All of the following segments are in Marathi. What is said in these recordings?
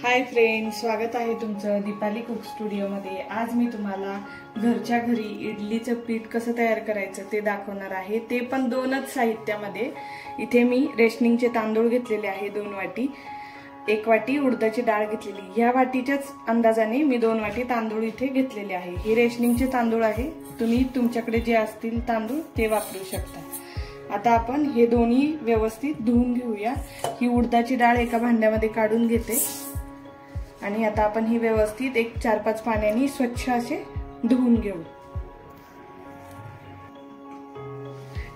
हाय फ्रेंड्स, स्वागत आहे तुमचं दीपाली कुक स्टुडिओ मध्ये। आज मी तुम्हाला घरच्या घरी इडलीचं पीठ कसं तयार करायचं ते दाखवणार आहे, ते पण दोनच साहित्यामध्ये। इथे मी रेशनिंगचे तांदूळ घेतलेले आहे 2 वाटी, 1 वाटी उडदाची डाळ घेतलेली। या वाटीच्याच अंदाजाने मी 2 वाटी तांदूळ इथे घेतलेले आहे। हे रेशनिंगचे तांदूळ आहे, तुम्ही तुमच्याकडे जे असतील तांदूळ ते वापरू शकता। आता आपण हे दोन्ही व्यवस्थित धुवून घेऊया। ही उडदाची डाळ एका भांड्यामध्ये काढून घेते आणि आता आपण ही व्यवस्थित 4-5 पाण्याने स्वच्छ असे धुवून घेऊ।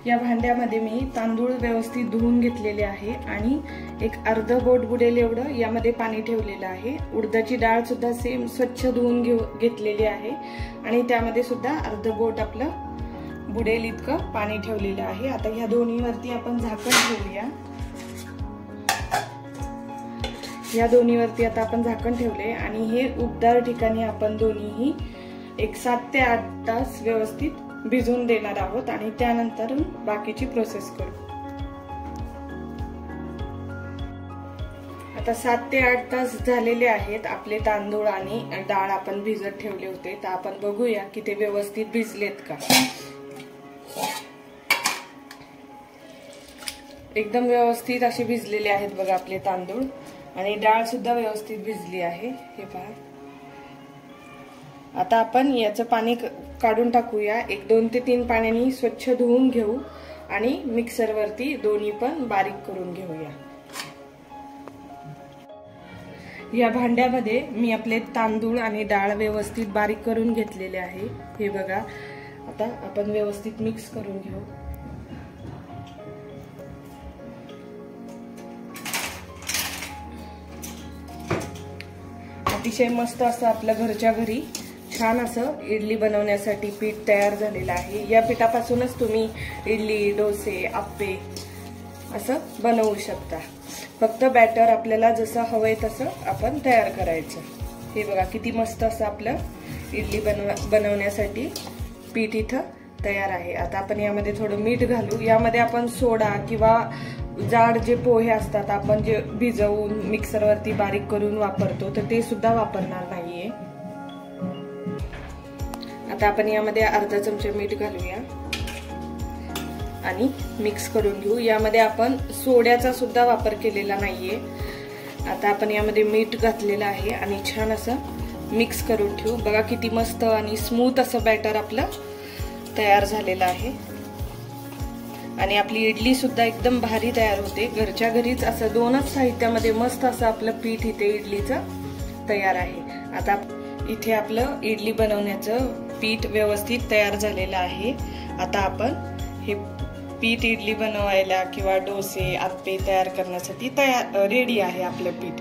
या भांड्यामध्ये मी तांदूळ व्यवस्थित धुवून घेतलेले आहे आणि एक अर्ध बोट बुडेल एवढं यामध्ये पाणी ठेवलेलं आहे। उडदाची डाळ सुद्धा सेम स्वच्छ धुवून घेतलेली आहे आणि त्यामध्ये सुद्धा अर्ध बोट आपलं बुडेल इतकं पाणी ठेवलेलं आहे। आता ह्या दोन्हीवरती आपण झाकण ठेवूया। या दोन्हीवरती आता आपण झाकण ठेवले आणि हे उबदार ठिकाणी आपण दोन्हीही 7 ते 8 तास व्यवस्थित भिजवून देणार आहोत आणि त्यानंतर बाकीची प्रोसेस करू। आता 7 ते 8 तास झालेले आहेत आपले तांदूळ आणि डाळ आपण भिजत ठेवले होते। तर आपण बघूया की ते व्यवस्थित भिजलेत का। एकदम व्यवस्थित असे भिजलेले आहेत बघा आपले तांदूळ आणि डाळ सुद्धा व्यवस्थित भिजली आहे, हे पहा। आता आपण याचं पाणी काढून टाकूया। 2 ते 3 पाण्याने स्वच्छ धुवून घेऊ आणि मिक्सर वरती दोन्ही पण बारीक करून घेऊया। या भांड्यामध्ये मी आपले तांदूळ आणि डाळ व्यवस्थित बारीक करून घेतलेले आहे, हे बघा। आता आपण व्यवस्थित मिक्स करून घेऊ। अतिशय मस्त असं आपलं घरच्या घरी छान असं इडली बनवण्यासाठी पीठ तयार झालेलं आहे। या पिठापासूनच तुम्ही इडली, डोसे, आप्पे असं बनवू शकता। फक्त बॅटर आपल्याला जसं हवंय तसं आपण तयार करायचं। हे बघा किती मस्त असं आपलं इडली बनवण्यासाठी पीठ इथं तयार आहे। आता आपण यामध्ये थोडं मीठ घालू। यामध्ये आपण सोडा किंवा जाड जे पोहे असतात आपण जे भिजवून मिक्सर वरती बारीक करून वापरतो, तर ते सुद्धा वापरणार नाहीये। आता आपण यामध्ये अर्धा चमचा मीठ घालूया आणि मिक्स करून घेऊ। यामध्ये आपण सोड्याचा सुद्धा वापर केलेला नाहीये। आता आपण यामध्ये मीठ घातलेलं आहे आणि छान असं मिक्स करून ठेवू। बघा किती मस्त आणि स्मूथ असं बॅटर आपलं तयार झालेलं आहे आणि आपली इडली सुद्धा एकदम भारी तयार होते। घरच्या घरीच असं दोनच साहित्यामध्ये मस्त असं आपलं पीठ इथे इडलीचं तयार आहे। आता इथे आपलं इडली बनवण्याचं पीठ व्यवस्थित तयार झालेलं आहे। आता आपण हे पीठ इडली बनवायला किंवा डोसे, आप्पे तयार करण्यासाठी रेडी आहे आपलं पीठ।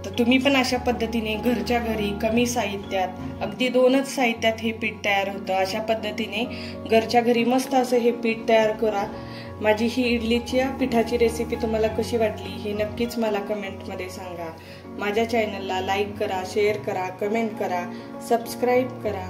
तर तुम्ही पण अशा पद्धतीने घरच्या घरी कमी साहित्यात, अगदी 2च साहित्यात हे पीठ तयार होतं। अशा पद्धतीने घरच्या घरी मस्त असं हे पीठ तयार करा। माझी ही इडलीच्या पिठाची रेसिपी तुम्हाला कशी वाटली हे नक्कीच मला कमेंटमध्ये सांगा। माझ्या चॅनलला लाईक करा, शेअर करा, कमेंट करा, सबस्क्राईब करा।